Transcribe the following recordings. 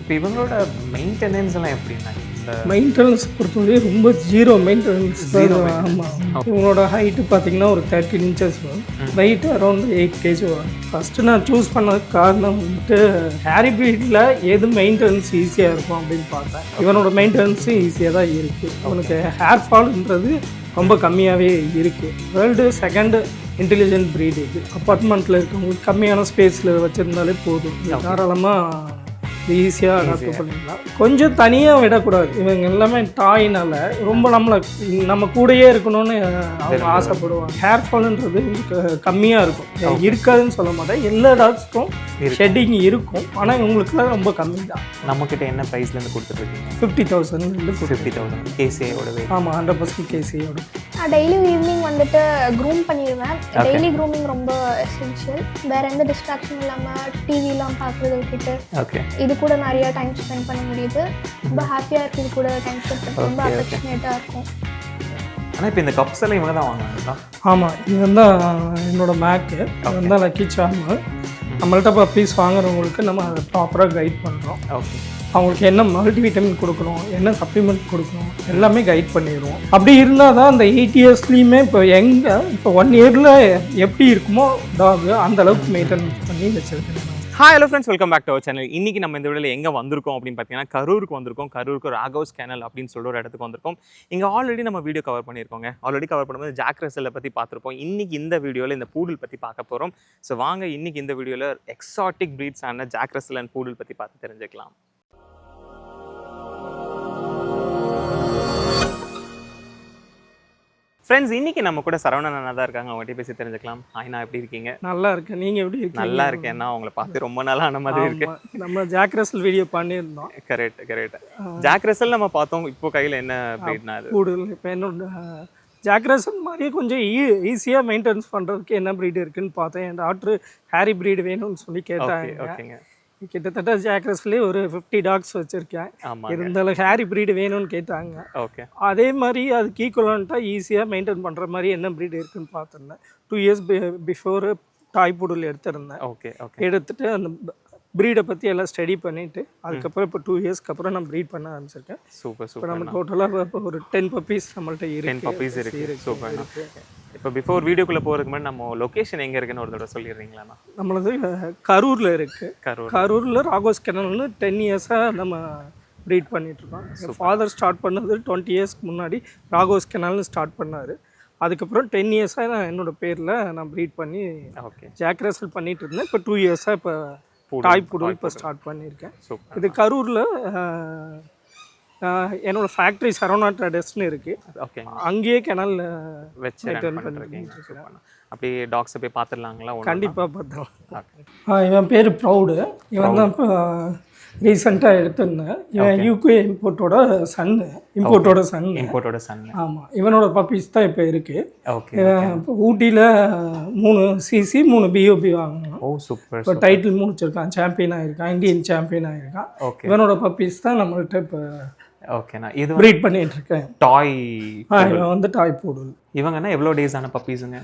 இப்போ இவங்களோட மெயின்டெனன்ஸ் எல்லாம் எப்படின்னா மெயின்டெனன்ஸ் பொறுத்தவரை ரொம்ப ஜீரோ மெயின்டெனன்ஸ். ஆமாம், இவங்களோட ஹைட்டு பார்த்தீங்கன்னா ஒரு 13 inches வரும். வெயிட் அரௌண்ட் 8 kg வரும். ஃபஸ்ட்டு நான் சூஸ் பண்ண காரணம் வந்துட்டு ஹேரி ப்ரீடில் எது மெயின்டெனன்ஸ் ஈஸியாக இருக்கும் அப்படின்னு பார்த்தேன். இவனோட மெயின்டெனன்ஸும் ஈஸியாக தான் இருக்குது. அவனுக்கு ஹேர் ஃபால்ன்றது ரொம்ப கம்மியாகவே இருக்குது. வேர்ல்டு செகண்ட் இன்டெலிஜென்ட் ப்ரீடு இது. அப்பார்ட்மெண்ட்டில் இருக்கவங்களுக்கு கம்மியான ஸ்பேஸில் வச்சுருந்தாலே போதும், தாராளமாக ஈஸியாக அடாப்ட் பண்ணிக்கலாம். கொஞ்சம் தனியாக விடக்கூடாது. இவங்க எல்லாமே டாயினால ரொம்ப நம்ம கூடயே இருக்கணும்னு அவங்க ஆசைப்படுவாங்க. ஹேர் ஃபால்ன்றது கம்மியாக இருக்கும், இருக்காதுன்னு சொல்ல மாட்டேன். எல்லா டாக்ஸ்க்கும் ஷெட்டிங் இருக்கும், ஆனால் இவங்களுக்குலாம் ரொம்ப கம்மி தான். நம்மக்கிட்ட என்ன ப்ரைஸ்லேருந்து கொடுத்துட்ருக்கீங்க? 50,000 50,000 கேசியோட. ஆமாம், 100% கேசியோட. டெய்லி ஈவினிங் வந்துட்டு க்ரூம் பண்ணிடுவேன். டெய்லி க்ரூமிங் ரொம்ப எசென்ஷியல். வேறு எந்த டிஸ்ட்ராக்ஷன் இல்லாமல் டிவிலாம் பார்க்குறத விட்டுட்டு ஓகே இது கூட நிறைய டைம் ஸ்பெண்ட் பண்ண முடியுது. ரொம்ப ஹாப்பியாக இருக்குது. இது கூட டைம் ஸ்பெண்ட் பண்ண ரொம்ப அஃபெக்ஷனேட்டாக இருக்கும். ஆனால் இப்போ இந்த கப்ஸ் எல்லாம் இவங்க தான் வாங்குவாங்களா? ஆமாம், இது தான் என்னோடய மேக்கு. இது தான் லக்கி சார்மு. நம்மள்ட்ட பப்பீஸ் வாங்குறவங்களுக்கு நம்ம அதை ப்ராப்பராக கைட் பண்ணுறோம். ஓகே, அவங்களுக்கு என்ன மல்டிவிட்டமின் கொடுக்கணும், என்ன சப்ளிமெண்ட் கொடுக்கணும், எல்லாமே கைட் பண்ணிடுவோம். அப்படி இருந்தால் தான் அந்த 8 yearsலேயுமே இப்போ இப்போ 1 yearல எப்படி இருக்குமோ டாக் அந்த அளவுக்கு மெயின்டைன் பண்ணி வச்சுருக்கேன். Hi hello friends, welcome back to our channel. இன்றைக்கி நம்ம இந்த வீடியோவில் எங்கே வந்திருக்கோம் அப்படின்னு பார்த்தீங்கன்னா கரூருக்கு வந்திருக்கோம். கரூருக்கு ராகவ்ஸ் கேனல் அப்படின்னு சொல்லிட்டு ஒரு இடத்துக்கு வந்திருக்கோம். இங்கே ஆல்ரெடி நம்ம வீடியோ கவர் பண்ணியிருக்கோங்க. ஆல்ரெடி கவர் பண்ணும்போது ஜாக் ரசலை பற்றி பார்த்துருப்போம். இன்றைக்கி இந்த வீடியோவில் இந்த பூடல் பற்றி பார்க்க போகிறோம். ஸோ வாங்க இன்றைக்கி இந்த வீடியோவில் எக்ஸாட்டிக் ப்ரீட்ஸ் ஆன ஜாக் ரசல் அண்ட் பூடல் பற்றி பார்த்து தெரிஞ்சுக்கலாம். ஃப்ரெண்ட்ஸ், இன்னைக்கு நம்ம கூட சரவணன் அண்ணா தான் இருக்காங்க. அவங்ககிட்ட பேசி தெரிஞ்சுக்கலாம். ஆயினா எப்படி இருக்கீங்க? நல்லா இருக்கேன், நீங்கள் எப்படி இருக்கீங்க? நல்லா இருக்கேன்னா அவங்கள பார்த்து ரொம்ப நாளாக ஆன மாதிரி இருக்கு. நம்ம ஜாக் ரசல் வீடியோ பண்ணியிருந்தோம். கரெக்ட். ஜாக் ரசல் நம்ம பார்த்தோம். இப்போ கையில் என்ன ப்ரீட்னா அது கூடுதல். இப்போ என்னோட ஜாக் ரசல் மாதிரியே கொஞ்சம் ஈஸியாக மெயின்டெனன்ஸ் பண்ணுறதுக்கு என்ன ப்ரீடு இருக்குன்னு பார்த்தேன். என் டாக்டர் ஹேரி ப்ரீடு வேணும்னு சொல்லி கேட்டாங்க. ஓகேங்க. கிட்டத்தட்ட ஜாக் ரசல்லே ஒரு 50 டாக்ஸ் வச்சுருக்கேன். இருந்தாலும் ஹேரி ப்ரீடு வேணும்னு கேட்டாங்க. ஓகே, அதே மாதிரி அதுக்கு ஈக்குவலண்ட்டாக ஈஸியாக மெயின்டைன் பண்ணுற மாதிரி என்ன ப்ரீடு இருக்குன்னு பார்த்துருந்தேன். 2 years பிஃபோர் டாய் புடல் எடுத்திருந்தேன். ஓகே, எடுத்துகிட்டு அந்த ப்ரீடை பற்றி எல்லாம் ஸ்டடி பண்ணிவிட்டு அதுக்கப்புறம் இப்போ 2 yearsக்கு அப்புறம் நான் ப்ரீட் பண்ண ஆரம்பிச்சிருக்கேன். சூப்பர். இப்போ நம்ம டோட்டலாக இப்போ ஒரு 10 பப்பீஸ் நம்மள்ட்ட இருக்கு. 10 பப்பீஸ் இருக்குது. சூப்பர். இப்போ பிஃபோர் வீடியோக்குள்ளே போகிறதுக்கு முன்னாடி நம்ம லொக்கேஷன் எங்கே இருக்குன்னு ஒரு தடவை சொல்லிடுறீங்களா? நம்மளது கரூரில் இருக்குது. கரூரில் ராகோஸ் கேனல்னு 10 yearsஸாக நம்ம ப்ரீட் பண்ணிகிட்ருக்கோம். ஃபாதர் ஸ்டார்ட் பண்ணது 20 yearsக்கு முன்னாடி ராகோஸ் கேனல்னு ஸ்டார்ட் பண்ணார். அதுக்கப்புறம் 10 yearsஸாக நான் என்னோடய பேரில் நான் ப்ரீட் பண்ணி ஜாக் ரசல் பண்ணிகிட்டு இருந்தேன். இப்போ 2 yearsஸாக இப்போ டாய் புடல் இப்போ ஸ்டார்ட் பண்ணியிருக்கேன். இது கரூரில் என்னோடய ஃபேக்ட்ரி சரவணா ட்ரேடர்ஸ்னு இருக்குது. ஓகே, அங்கேயே கெனல் வச்சு அப்படியே டாக்ஸை போய் பார்த்துடலாங்களா? கண்டிப்பாக பார்த்துக்கலாம். இவன் பேர் ப்ரௌடு. இவன் தான் இப்போ ரீசெண்டாக எடுத்திருந்தேன். இவன் யூகே இம்போர்ட்டோட சன். ஆமாம், இவனோட பப்பீஸ் தான் இப்போ இருக்குது. இப்போ ஊட்டியில் 3 CC 3 BOP வாங்கினான். ஓ சூப்பர். இப்போ டைட்டில் முடிச்சிருக்கான், சாம்பியன் ஆகிருக்கான், இந்தியன் சாம்பியன் ஆகிருக்கான். இவனோட பப்பீஸ் தான் நம்மள்கிட்ட இப்போ ஓகேண்ணா. இது ப்ரீட் பண்ணிட்டு இருக்கேன். டாய் இவன் வந்து டாய் பூடல். இவங்கன்னா எவ்வளோ டேஸ் ஆன பப்பீஸுங்க?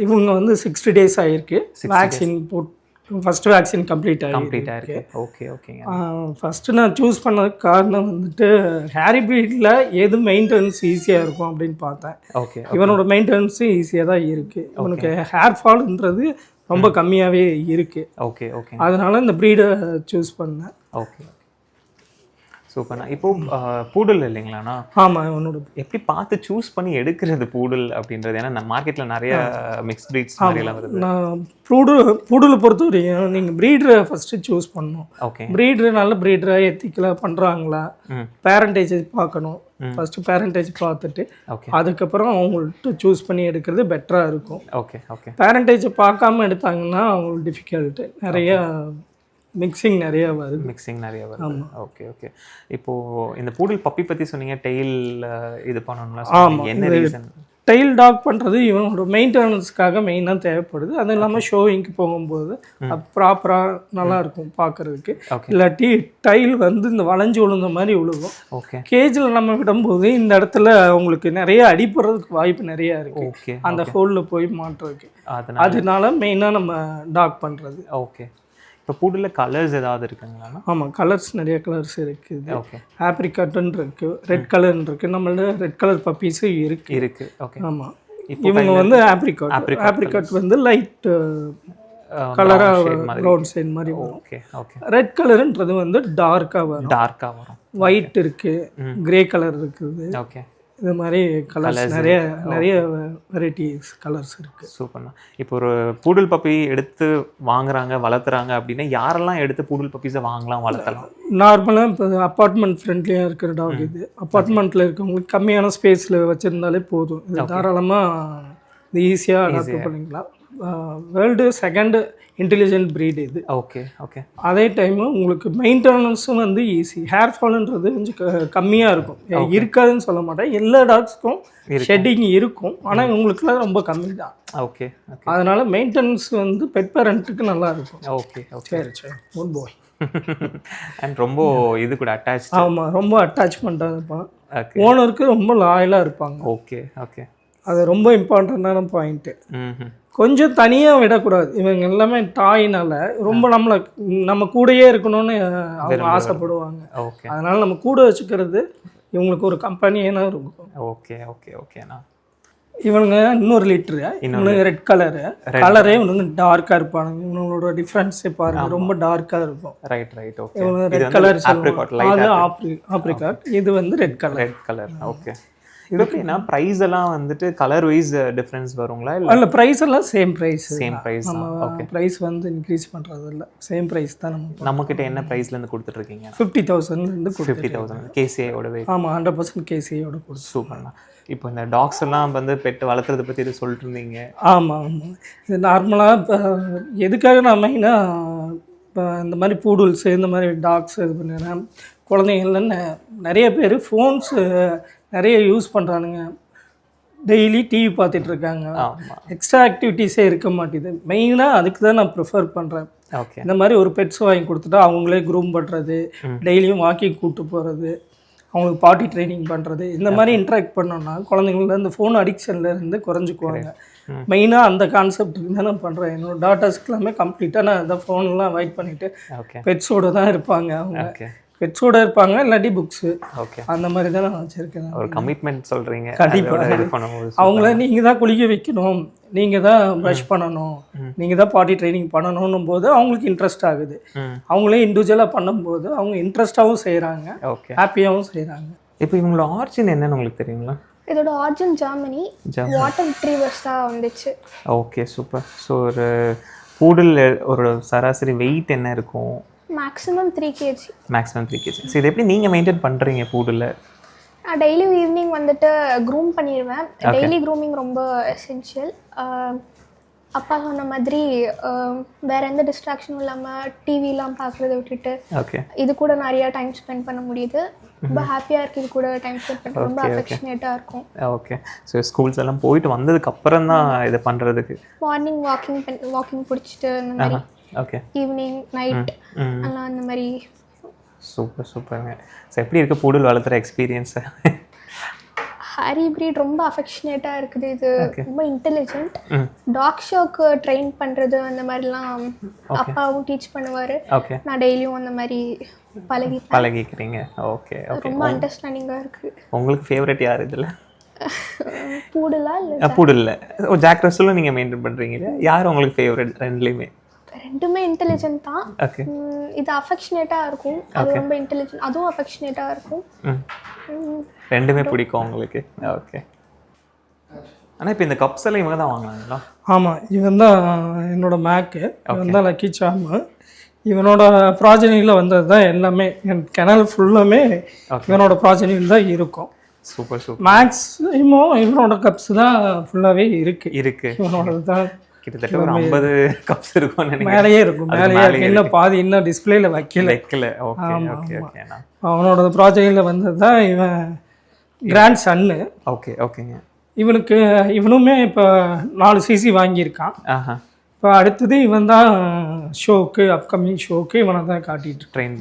இவங்க வந்து 60 days ஆகிருக்கு. வேக்சின் போட்டு ஃபஸ்ட்டு வேக்சின் கம்ப்ளீட் ஆகிருக்கு. ஓகேங்க. ஃபஸ்ட்டு நான் சூஸ் பண்ணதுக்கு காரணம் வந்துட்டு ஹேரி ப்ரீடில் எது மெயின்டெனன்ஸ் ஈஸியாக இருக்கும் அப்படின்னு பார்த்தேன். ஓகே, இவனோட மெயின்டெனன்ஸும் ஈஸியாக தான் இருக்குது. இவனுக்கு ஹேர் ஃபால்ன்றது ரொம்ப கம்மியாகவே இருக்குது. ஓகே, அதனால இந்த ப்ரீடை சூஸ் பண்ணேன். ஓகே, சூப்பர்ண்ணா. இப்போ பூடல் இல்லைங்களாண்ணா? ஆமாம், இவனோட எப்படி பார்த்து சூஸ் பண்ணி எடுக்கிறது பூடல் அப்படின்றது? ஏன்னா நம்ம மார்க்கெட்டில் நிறைய மிக்ஸ் ப்ரீட்ஸ் மாதிரிலாம் வருது. நான் பூடலை பொறுத்த வரையும் நீங்கள் ப்ரீடரை ஃபஸ்ட்டு சூஸ் பண்ணணும். ஓகே, ப்ரீடரு நல்ல ப்ரீடரை எத்திக்கலாக பண்ணுறாங்களா, பேரண்டேஜ் பார்க்கணும். ஃபஸ்ட்டு பேரண்டேஜ் பார்த்துட்டு அதுக்கப்புறம் அவங்கள்ட்ட சூஸ் பண்ணி எடுக்கிறது பெட்டராக இருக்கும். ஓகே, பேரண்டேஜை பார்க்காம எடுத்தாங்கன்னா அவங்களுக்கு டிஃபிகல்ட்டு. நிறைய மிக்சிங் நிறைய வருது. ஓகே. இப்போது இந்த பூடல் பப்பி பற்றி சொன்னீங்க, டெய்ல் இது பண்ணணும்னா என்ன ரீசன்? டெய்ல் டாக் பண்ணுறது இவனோட மெயின்டெனன்ஸ்க்காக மெயினாக தேவைப்படுது. அது இல்லாமல் ஷோவிங்க்கு போகும்போது ப்ராப்பராக நல்லாயிருக்கும் பார்க்குறதுக்கு. இல்லாட்டி டைல் வந்து இந்த வளைஞ்சு விழுந்த மாதிரி விழுகும். ஓகே, கேஜில் நம்ம விடும்போது இந்த இடத்துல உங்களுக்கு நிறைய அடிப்படுறதுக்கு வாய்ப்பு நிறையா இருக்குது. அந்த ஹோலில் போய் மாட்டுறதுக்கு. அதனால மெயினாக நம்ம டாக் பண்ணுறது. ஓகே. இப்போ பூடில் கலர்ஸ் ஏதாவது இருக்குங்களா? ஆமாம், கலர்ஸ் நிறைய கலர்ஸ் இருக்குது. ஓகே. ஆப்ரிகாட்டுன்னு இருக்குது, ரெட் கலர்னு இருக்குது. நம்மள்ட்ட ரெட் கலர் பப்பீஸும் இருக்குது. ஓகே. ஆமாம், இவங்க வந்து ஆப்ரிகாட் வந்து லைட் கலராக ப்ரௌன் ஷேட் மாதிரி வரும். Okay okay. ரெட் கலருன்றது வந்து டார்க்காக வரும். ஒயிட் இருக்குது, கிரே கலர் இருக்குது. ஓகே. இது மாதிரி கலர்ஸ் நிறைய வெரைட்டிஸ் கலர்ஸ் இருக்குது. சூப்பர்ண்ணா. இப்போ ஒரு பூடல் பப்பி எடுத்து வாங்குறாங்க, வளர்த்துறாங்க அப்படின்னா யாரெல்லாம் எடுத்து பூடல் பப்பீஸை வாங்கலாம், வளர்த்தலாம்? நார்மலாக இப்போ அப்பார்ட்மெண்ட் ஃப்ரெண்ட்லியாக இருக்கிற டாக் இது. அப்பார்ட்மெண்ட்டில் இருக்கவங்களுக்கு கம்மியான ஸ்பேஸில் வச்சுருந்தாலே போதும். இது தாராளமாக இது ஈஸியாக அடாப்ட் பண்ணிக்கலாம். வேர்ல்டு செகண்ட் இன்டெலிஜென்ட் ப்ரீட் இது. Okay okay. அதே டைமு உங்களுக்கு மெயின்டெனன்ஸும் வந்து ஈஸி. ஹேர் ஃபால்ன்றது கொஞ்சம் கம்மியாக இருக்கும், இருக்காதுன்னு சொல்ல மாட்டேன். எல்லா டாக்ஸ்க்கும் ஷெட்டிங் இருக்கும், ஆனால் உங்களுக்குலாம் ரொம்ப கம்மி தான். ஓகே. அதனால மெயின்டெனன்ஸ் வந்து பெட் பேரண்ட்டுக்கு நல்லா இருக்கும். Okay okay. சரி குட் பாய். அண்ட் ரொம்ப இது கூட அட்டாச். ஆமாம், ரொம்ப அட்டாச்மெண்ட்டாக இருப்பான். ஓனருக்கு ரொம்ப லாயலாக இருப்பாங்க. Okay okay. அது ரொம்ப இம்பார்ட்டண்ட்டான பாயிண்ட்டு. கொஞ்சம் தனியாக விடக்கூடாது. இவங்க எல்லாமே டாயினால ரொம்ப நம்ம கூடயே இருக்கணும்னு அவங்க ஆசைப்படுவாங்க. அதனால நம்ம கூட வச்சுக்கிறது இவங்களுக்கு ஒரு கம்பெனியான இருக்கும். ஓகே ஓகே ஓகேண்ணா. இவனுங்க இன்னொரு லிட்டரு, இவனுங்க ரெட் கலரே இவனுங்க டார்க்காக இருப்பானுங்க. இவங்களோட டிஃப்ரென்ஸே பாருங்க, ரொம்ப டார்க்காக இருக்கும். Right okay. இவங்க ரெட் கலர் அது ஆப்ரிகாட், இது வந்து ரெட் கலர். ஓகே. இது எப்படின்னா ப்ரைஸ் எல்லாம் வந்துட்டு கலர் வைஸ் டிஃபரன்ஸ் வருங்களா? இல்லை, ப்ரைஸ் எல்லாம் சேம் ப்ரைஸ். ஓகே. ப்ரைஸ் வந்து இன்க்ரீஸ் பண்ணுறது இல்லை, சேம் ப்ரைஸ் தான். நம்மக்கிட்ட என்ன ப்ரைஸ்லேருந்து கொடுத்துட்ருக்கீங்க? 50,000 50,000 கேசிஐயோடவே. ஆமாம், 100% கேசிஐயோட கொடுத்து. சூப்பர்ண்ணா. இப்போ இந்த டாக்ஸ் எல்லாம் வந்து பெட் வளர்த்துறதை பற்றி இது சொல்லிட்டு இருந்தீங்க. ஆமாம், இது நார்மலாக இப்போ எதுக்காக நான் மெயினாக இப்போ இந்த மாதிரி பூடுல்ஸ் இந்த மாதிரி டாக்ஸ் இது பண்ணிடுறேன். குழந்தைங்கள்ல நிறைய பேர் ஃபோன்ஸு நிறைய யூஸ் பண்ணுறானுங்க, டெய்லி டிவி பார்த்துட்டு இருக்காங்க, எக்ஸ்ட்ரா ஆக்டிவிட்டீஸே இருக்க மாட்டேது. மெயினாக அதுக்கு தான் நான் ப்ரிஃபர் பண்ணுறேன். ஓகே. இந்த மாதிரி ஒரு பெட்ஸ் வாங்கி கொடுத்துட்டா அவங்களே க்ரூம் பண்ணுறது, டெய்லியும் வாக்கிங் கூப்பிட்டு போகிறது, அவங்களுக்கு பாட்டி ட்ரைனிங் பண்ணுறது, இந்த மாதிரி இன்ட்ராக்ட் பண்ணோன்னா குழந்தைங்கள இந்த ஃபோன் அடிக்ஷன்லேருந்து குறைஞ்சிக்குவாங்க. மெயினாக அந்த கான்செப்ட்டுக்கு தான் நான் பண்ணுறேன். என்னோடய டாட்டர்ஸ்க்கு எல்லாமே கம்ப்ளீட்டாக நான் இந்த ஃபோன்லாம் அவாய்ட் பண்ணிவிட்டு பெட்ஸோடு தான் இருப்பாங்க. அவங்க பெட்ஸோட இருப்பாங்க, இல்லாட்டி புக்ஸு. ஓகே. அந்த மாதிரி தான் நான் வச்சுருக்கேன். ஒரு கமிட்மெண்ட் சொல்கிறீங்க. கண்டிப்பாக அவங்கள நீங்கள் தான் குளிக்க வைக்கணும், நீங்கள் தான் ப்ரஷ் பண்ணணும், நீங்கள் தான் பாட்டி ட்ரைனிங் பண்ணணும் போது அவங்களுக்கு இன்ட்ரெஸ்ட் ஆகுது. அவங்களே இண்டிவிஜுவலாக பண்ணும்போது அவங்க இன்ட்ரெஸ்டாகவும் செய்கிறாங்க, ஹாப்பியாகவும் செய்கிறாங்க. இப்போ இவங்களோட ஆரிஜின் என்னன்னு உங்களுக்கு தெரியுங்களா? இதோட ஆரிஜின் ஜெர்மனி, வாட்டர் ரிட்ரீவர்ஸ் தான் வந்துச்சு. Okay, super. ஸோ ஒரு பூடல் ஒரு சராசரி வெயிட் என்ன இருக்கும்? Maximum 3 kg. Maximum 3 kg. So இது எப்படி நீங்கள் மெயின்டைன் பண்ணுறீங்க பூடில்? நான் டெய்லி ஈவினிங் வந்துட்டு க்ரூம் பண்ணிடுவேன். டெய்லி க்ரூமிங் ரொம்ப எசென்ஷியல். அப்பா சொன்ன மாதிரி வேற எந்த டிஸ்ட்ராக்ஷனும் இல்லாமல் டிவிலாம் பார்க்குறத விட்டுட்டு இது கூட நிறையா டைம் ஸ்பெண்ட் பண்ண முடியுது. ரொம்ப ஹாப்பியாக இருக்குது, இது கூட டைம் ஸ்பெண்ட் பண்ண ரொம்ப அஃபெக்ஷனேட்டாக இருக்கும். ஓகே. ஸோ ஸ்கூல்ஸ் எல்லாம் போயிட்டு வந்ததுக்கு அப்புறம் தான் இதை பண்ணுறதுக்கு மார்னிங் வாக்கிங் பிடிச்சிட்டு அந்த மாதிரி. ஓகே. ஈவினிங் நைட் எல்லாம் அந்த மாதிரி. சூப்பருங்க. ஸோ எப்படி இருக்குது பூடல் வளர்த்துற எக்ஸ்பீரியன்ஸு? ஹாரி ப்ரீட் ரொம்ப அஃபெக்ஷனேட்டாக இருக்குது. இது ரொம்ப இன்டெலிஜென்ட். டாக் ஷோக்கு ட்ரெயின் பண்ணுறது அந்த மாதிரிலாம் அப்பாவும் டீச் பண்ணுவார். நான் டெய்லியும் அந்த மாதிரி பழகிக்கிறீங்க. ஓகே. ரொம்ப அண்டர்ஸ்டாண்டிங்காக இருக்குது. உங்களுக்கு ஃபேவரட் யார் இதில்? பூடலா இல்லை பூடலில் ஜாக் ரசலும் நீங்கள் மெயின்டைன் பண்ணுறீங்க. யார் உங்களுக்கு ஃபேவரட்? ரெண்டுமே இன்டெலிஜென்ட் தான். இது அஃபெக்ஷனேட்டாக இருக்கும், அது ரொம்ப இன்டெலிஜென்ட், அதுவும் அஃபெக்ஷனேட்டாக இருக்கும். ரெண்டுமே பிடிக்கும் உங்களுக்கு. ஓகே. ஆனால் இப்போ இந்த கப்ஸ் எல்லாம் இவங்க தான் வாங்கினாங்களா? ஆமாம், இவன் தான் என்னோட மேக்கு, இவன் தான் லக்கி சார்மு. இவனோட ப்ராஜெக்டில் வந்தது தான் எல்லாமே. என் கிணல் ஃபுல்லுமே இவனோட ப்ராஜெக்டில் தான் இருக்கும். சூப்பர். மேக்ஸிமம் இவனோட கப்ஸ் தான் ஃபுல்லாகவே இருக்கு. இவனோட தான் கிட்டத்தட்ட ஒரு 50 கப்ஸ் இருக்கும். மேலேயே இருக்கும், மேலேயே இன்னும் பாதி இன்னும் டிஸ்பிளேல வைக்கல. ஓகே. அவனோட ப்ராஜெக்டில் வந்தது தான் இவன் கிராண்ட் சன்னு. ஓகேங்க. இவனுமே இப்போ 4 சிசி வாங்கியிருக்கான். இப்போ அடுத்தது இவன் தான் ஷோக்கு, அப்கமிங் ஷோக்கு இவனை தான் ட்ரெயின்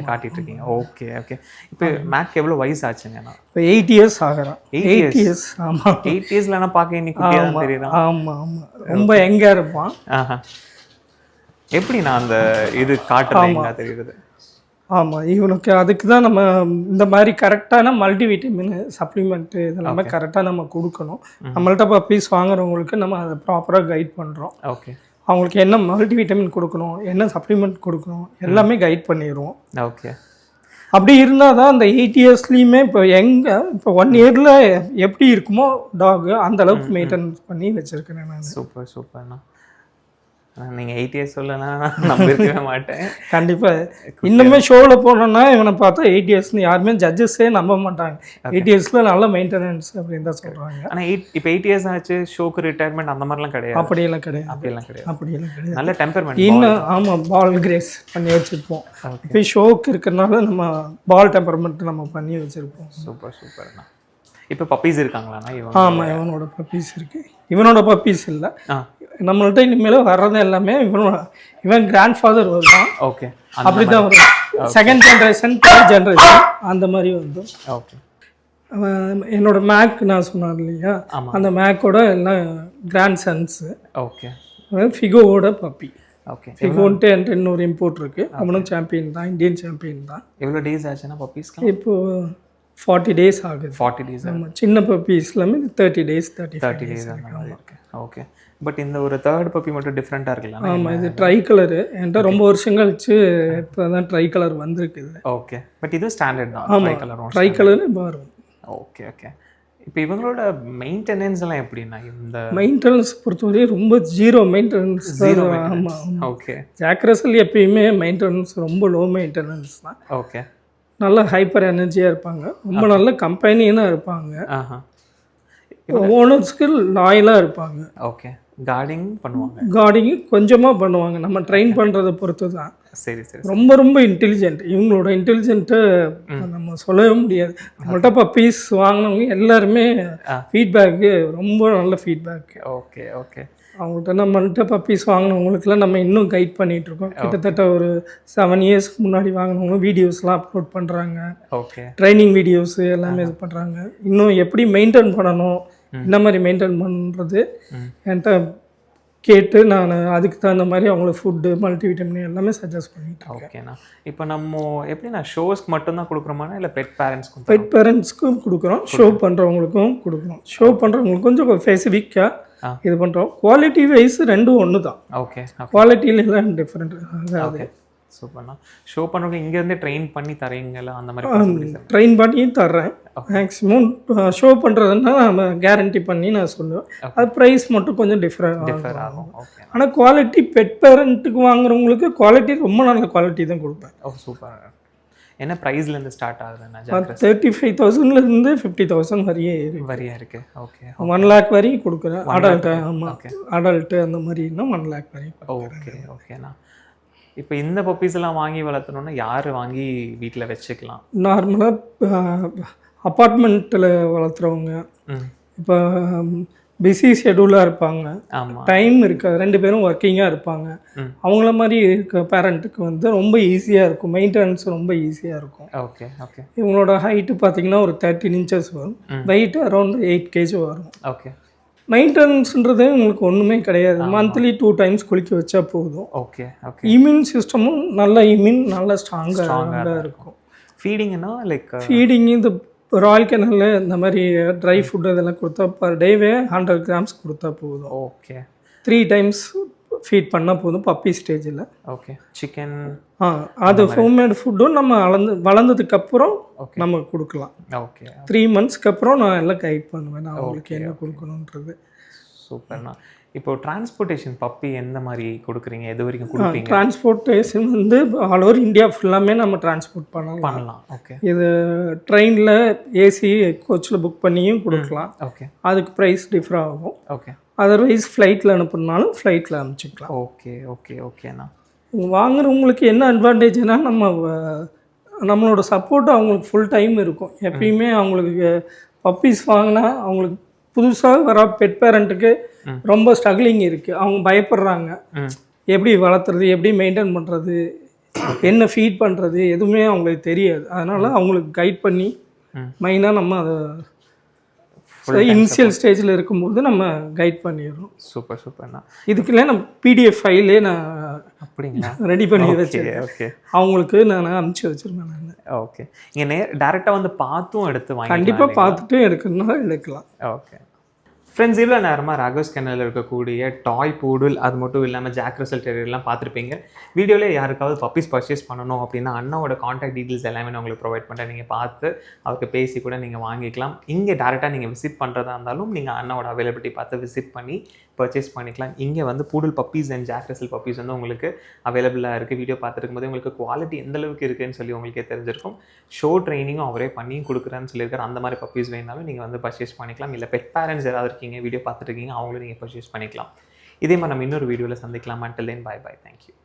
காட்டிட்டு இருக்கீங்க. ஓகே. இப்போ மேக் எவ்வளோ வயசு ஆச்சுங்க? இப்போ 8 இயர்ஸ் ஆகிறான். 8 இயர்ஸ். ஆமாம், 8 இயர்ஸ்லாம் பார்க்க இன்னைக்கு குட்டியாக தெரியுது. ஆமாம், ரொம்ப யங்காக இருப்பான். எப்படி நான் அந்த இது காட்டுறேன் தெரியுது. ஆமாம், இவனுக்கு அதுக்கு தான் நம்ம இந்த மாதிரி கரெக்டான மல்டிவிட்டமின் சப்ளிமெண்ட்டு இதெல்லாமே கரெக்டாக நம்ம கொடுக்கணும். நம்மள்ட்ட பப்பீஸ் வாங்குறவங்களுக்கு நம்ம அதை ப்ராப்பராக கைட் பண்ணுறோம். ஓகே, அவங்களுக்கு என்ன மல்டிவிட்டமின் கொடுக்கணும், என்ன சப்ளிமெண்ட் கொடுக்கணும் எல்லாமே கைட் பண்ணிடுவோம். ஓகே, அப்படி இருந்தால் தான் அந்த 8 இயர்ஸ்லேயுமே இப்போ இப்போ 1 இயரில் எப்படி இருக்குமோ டாக் அந்த அளவுக்கு மெயின்டெனன்ஸ் பண்ணி வச்சுருக்கேன் நான். சூப்பர் சூப்பர்ண்ணா. நீங்கள் 8 இயர்ஸ் சொல்லனா நான் நம்பிருக்கவே மாட்டேன். கண்டிப்பாக இன்னுமே ஷோவில் போனோன்னா இவனை பார்த்தா 8 இயர்ஸ்னு யாருமே ஜட்ஜஸே நம்ப மாட்டாங்க. 8 இயர்ஸில் நல்ல மெயின்டெனன்ஸ் அப்படின்னு தான் சொல்கிறாங்க. ஆனால் இப்போ 8 இயர்ஸ் ஆச்சு, ஷோக்கு ரிட்டையர்மெண்ட் அந்த மாதிரிலாம் கிடையாது. அப்படியெல்லாம் கிடையாது. அப்படியெல்லாம் கிடையாது. நல்ல டெம்பர்மெண்ட் இன்னும். ஆமாம், பால் கிரேஸ் பண்ணி வச்சுருப்போம். இப்போ ஷோக்கு இருக்கிறனால நம்ம பால் டெம்பர்மெண்ட் நம்ம பண்ணி வச்சுருப்போம். சூப்பர் சூப்பர்ண்ணா. இப்போ பப்பீஸ் இருக்காங்களாண்ணா? ஆமாம், இவனோட பப்பீஸ் இருக்குது. இவனோட பப்பீஸ் இல்லை, நம்மள்ட்ட இனிமேல் வர்றது எல்லாமே இவன் கிராண்ட் ஃபாதர் வருவான். ஓகே, அப்படி தான் வரும். செகண்ட் ஜென்ரேஷன், தேர்ட் ஜென்ரேஷன் அந்த மாதிரி வந்து. ஓகே, என்னோட மேக் நான் சொன்னேன் இல்லையா, அந்த மேக்கோட எல்லாம் கிராண்ட் சன்ஸு. ஓகே, ஃபிகோவோட பப்பி. ஓகே, ஃபிகோன்ட்டு என்கிட்ட இன்னொரு இம்போர்ட் இருக்குது. அவனும் சாம்பியன் தான், இந்தியன் சாம்பியன் தான். எவ்வளோ டேஸ் ஆச்சுன்னா பப்பீஸ்க்கு? இப்போது 40 டேஸ் ஆகுது. 40 டேஸ். ஆமாம், சின்ன பப்பீஸ் எல்லாமே 30 டேஸ் 30 டேஸ் இருக்கு. ஓகே, பட் இந்த ஒரு தேர்ட் பப்பி மட்டும் டிஃப்ரெண்ட்டாக இருக்குல்ல? ஆமாம், இது ட்ரை கலரு. என்கிட்ட ரொம்ப வருஷம் கழிச்சு இப்போ தான் ட்ரை கலர் வந்திருக்குது. ஓகே, பட் இது ஸ்டாண்டர்ட் தான். ஆமாம், ட்ரை கலரு வரும். Okay okay. இப்போ இவங்களோட மெயின்டெனன்ஸ் எல்லாம் எப்படின்னா? இந்த மெயின்டெனன்ஸ் பொறுத்தவரை ரொம்ப ஜீரோ மெயின்டெனன்ஸ். ஆமாம். ஓகே, ஜாக் ரசல் எப்பயுமே மெயின்டெனன்ஸ் ரொம்ப லோ மெயின்டெனன்ஸ் தான். ஓகே, நல்ல ஹைப்பர் எனர்ஜியாக இருப்பாங்க, ரொம்ப நல்ல கம்பெனியாக இருப்பாங்க, ஓனர்ஸ்க்கு லாயலாக இருப்பாங்க. ஓகே, கார்டிங் பண்ணுவாங்க. கார்டிங் கொஞ்சமாக பண்ணுவாங்க, நம்ம ட்ரெயின் பண்ணுறதை பொறுத்து தான். சரி சரி. ரொம்ப ரொம்ப இன்டெலிஜென்ட். இவங்களோட இன்டெலிஜென்ட்டை நம்ம சொல்லவே முடியாது. நம்மள்ட்ட பப்பீஸ் வாங்கினவங்க எல்லாருமே ஃபீட்பேக்கு ரொம்ப நல்ல ஃபீட்பேக்கு. Okay okay. அவங்கள்ட்ட நம்மள்ட்ட பப்பீஸ் வாங்கினவங்களுக்குலாம் நம்ம இன்னும் கைட் பண்ணிகிட்ருக்கோம். கிட்டத்தட்ட ஒரு 7 இயர்ஸ்க்கு முன்னாடி வாங்கினவங்க வீடியோஸ்லாம் அப்லோட் பண்ணுறாங்க. ஓகே, ட்ரைனிங் வீடியோஸு எல்லாமே இது பண்ணுறாங்க. இன்னும் எப்படி மெயின்டைன் பண்ணணும், என்ன மாதிரி மெயின்டைன் பண்ணுறது என்கிட்ட கேட்டு நான் அதுக்கு தகுந்த மாதிரி அவங்களுக்கு ஃபுட்டு, மல்டிவிட்டமின் எல்லாமே சஜஸ்ட் பண்ணிட்டேன். ஓகேண்ணா. இப்போ நம்ம எப்படின்னா ஷோஸ்க்கு மட்டும்தான் கொடுக்குறோமானா இல்லை பெட் பேரண்ட்ஸ்க்கும்? பெட் பேரண்ட்ஸ்க்கும் கொடுக்குறோம், ஷோ பண்ணுறவங்களுக்கும் கொடுக்குறோம். ஷோ பண்ணுறவங்களுக்கு கொஞ்சம் ஸ்பெசிஃபிக்காக இது பண்ணுறோம். குவாலிட்டி வைஸ் ரெண்டும் ஒன்று தான். ஓகே, குவாலிட்டியிலாம் டிஃப்ரெண்ட். அதாவது சூப்பர்ண்ணா. ஷோ பண்ணுறவங்க இங்கேருந்து ட்ரெயின் பண்ணி தரீங்களா? அந்த மாதிரி ட்ரெயின் பண்ணி தர்றேன். மேக்ஸிமம் ஷோ பண்ணுறதுன்னா நம்ம கேரண்டி பண்ணி நான் சொல்லுவேன். அது ப்ரைஸ் மட்டும் கொஞ்சம் டிஃப்ரெண்ட் ஆகும். ஓகே, ஆனால் குவாலிட்டி பெட் பேரண்ட்டுக்கு வாங்குறவங்களுக்கு குவாலிட்டி ரொம்ப நல்ல குவாலிட்டி தான் கொடுப்பேன். ஓ சூப்பர். என்ன ப்ரைஸ்லேருந்து ஸ்டார்ட் ஆகுதுண்ணா? 35,000லேருந்து 50,000 வரையே இருக்குது. ஓகே, 1 lakh வரையும் கொடுக்குறேன். அடல்ட்டு. ஆமாம், அடல்ட்டு அந்த மாதிரின்னா 1 lakh வரையும். ஓகே ஓகேண்ணா. இப்போ இந்த பப்பீஸ் எல்லாம் வாங்கி வளர்த்தணுன்னா யார் வாங்கி வீட்டில் வச்சுக்கலாம்? நார்மலாக அப்பார்ட்மெண்ட்டில் வளர்த்துறவங்க, இப்போ பிஸி ஷெடியூலாக இருப்பாங்க, டைம் இருக்காது, 2 பேரும் ஒர்க்கிங்காக இருப்பாங்க, அவங்கள மாதிரி இருக்க பேரண்ட்டுக்கு வந்து ரொம்ப ஈஸியாக இருக்கும், மெயின்டெனன்ஸ் ரொம்ப ஈஸியாக இருக்கும். Okay okay. இவங்களோட ஹைட்டு பார்த்தீங்கன்னா ஒரு 13 inches வரும், வெயிட் அரௌண்ட் 8 kg வரும். ஓகே. மெயின்டெனன்ஸ்ன்றது உங்களுக்கு ஒன்றுமே கிடையாது. மந்த்லி 2 times குளிக்க வச்சா போதும். Okay okay. இம்யூன் சிஸ்டமும் நல்ல நல்லா ஸ்ட்ராங்காக இருக்கும். ஃபீடிங்னா லைக் ஃபீடிங் இந்த ராயல் கெனல் இந்த மாதிரி ட்ரை ஃபுட் இதெல்லாம் கொடுத்தா பர் டேவே 100 grams கொடுத்தா போதும். ஓகே. 3 times ஃபீட் பண்ணால் போதும் பப்பி ஸ்டேஜில். ஓகே. சிக்கன் அது ஹோம்மேட் ஃபுட்டும் நம்ம வளர்ந்ததுக்கப்புறம் நம்ம கொடுக்கலாம். ஓகே. 3 monthsக்கு அப்புறம் நான் எல்லாம் கைட் பண்ணுவேன், நான் அவங்களுக்கு என்ன கொடுக்கணுன்றது. சூப்பர்ண்ணா. இப்போ டிரான்ஸ்போர்ட்டேஷன் பப்பி எந்த மாதிரி கொடுக்குறீங்க, எது வரைக்கும் கொடுப்பீங்க? டிரான்ஸ்போர்ட்டேஷன் வந்து ஆல் ஓவர் இந்தியா ஃபுல்லாமே நம்ம டிரான்ஸ்போர்ட் பண்ணலாம். ஓகே. இது ட்ரெயினில் ஏசி கோச்சில் புக் பண்ணியும் கொடுக்கலாம். ஓகே. அதுக்கு ப்ரைஸ் டிஃபர் ஆகும். ஓகே. அதர்வைஸ் ஃப்ளைட்டில் அனுப்புனாலும் ஃப்ளைட்டில் அனுப்பிச்சிக்கலாம். ஓகே ஓகே ஓகேண்ணா. வாங்குறவங்களுக்கு என்ன அட்வான்டேஜ்னா நம்மளோட சப்போர்ட் அவங்களுக்கு ஃபுல் டைம் இருக்கும். எப்பயுமே அவங்களுக்கு பப்பீஸ் வாங்கினா அவங்களுக்கு புதுசாக வர பெட் பேரண்ட்டுக்கு ரொம்ப ஸ்ட்ரகிளிங் இருக்குது. அவங்க பயப்படுறாங்க, எப்படி வளர்த்துறது, எப்படி மெயின்டைன் பண்ணுறது, என்ன ஃபீட் பண்ணுறது எதுவுமே அவங்களுக்கு தெரியாது. அதனால் அவங்களுக்கு கைட் பண்ணி மெயினாக நம்ம அதை இனிஷியல் ஸ்டேஜில் இருக்கும்போது நம்ம கைட் பண்ணிடுறோம். சூப்பர் சூப்பர்ண்ணா. இதுக்குள்ளே நம்ம PDF ஃபைலே நான் அப்படிங்களா? ரெடி பண்ணி ஓகே வச்சிருக்கேன். ஓகே அவங்களுக்கு நான் அனுப்பிச்சி வச்சிருக்கேன் நான். ஓகே. இங்கே டேரெக்டாக வந்து பார்த்தும் எடுத்து வாங்கி கண்டிப்பாக பார்த்துட்டு எடுக்கணும்னா எடுக்கலாம். ஓகே ஃப்ரெண்ட்ஸ், இவ்வளோ நேரமாக ராகோஸ் கென்னலில் இருக்கக்கூடிய டாய் பூடல் அது மட்டும் இல்லாமல் ஜாக் ரசல் டெரியர்லாம் பார்த்துருப்பீங்க. வீடியோவில் யாருக்காவது பப்பீஸ் பர்ச்சேஸ் பண்ணணும் அப்படின்னா அண்ணாவோட காண்டாக்ட் டீட்டெயில்ஸ் எல்லாமே நான் உங்களுக்கு ப்ரொவைட் பண்ணுறேன். நீங்கள் பார்த்து அவருக்கு பேசி கூட நீங்கள் வாங்கிக்கலாம். இங்கே டேரெக்டாக நீங்கள் விசிட் பண்ணுறதா இருந்தாலும் நீங்கள் அண்ணாவோட அவைலபிலிட்டி பார்த்து விசிட் பண்ணி பர்ச்சேஸ் பண்ணிக்கலாம். இங்கே வந்து poodle puppies and Jack Russell puppies வந்து உங்களுக்கு அவைலபிளாக இருக்குது. வீடியோ பார்த்துருக்கும் போது உங்களுக்கு குவாலிட்டி எந்த அளவுக்கு இருக்குதுன்னு சொல்லி உங்களுக்கே தெரிஞ்சிருக்கும். ஷோ ட்ரைனிங்கும் அவரே பண்ணியும் கொடுக்குறேன்னு சொல்லியிருக்காரு. அந்த மாதிரி பப்பீஸ் வேணாலும் நீங்கள் வந்து பர்ச்சேஸ் பண்ணிக்கலாம். இல்லை பெட் பேரண்ட்ஸ் ஏதாவது இருக்கீங்க, வீடியோ பார்த்துட்டு இருக்கீங்க, அவங்களும் நீங்கள் பர்ச்சேஸ் பண்ணிக்கலாம். இதே மாதிரி நம்ம இன்னொரு வீடியோவில் சந்திக்கலாம். until then bye bye, thank you.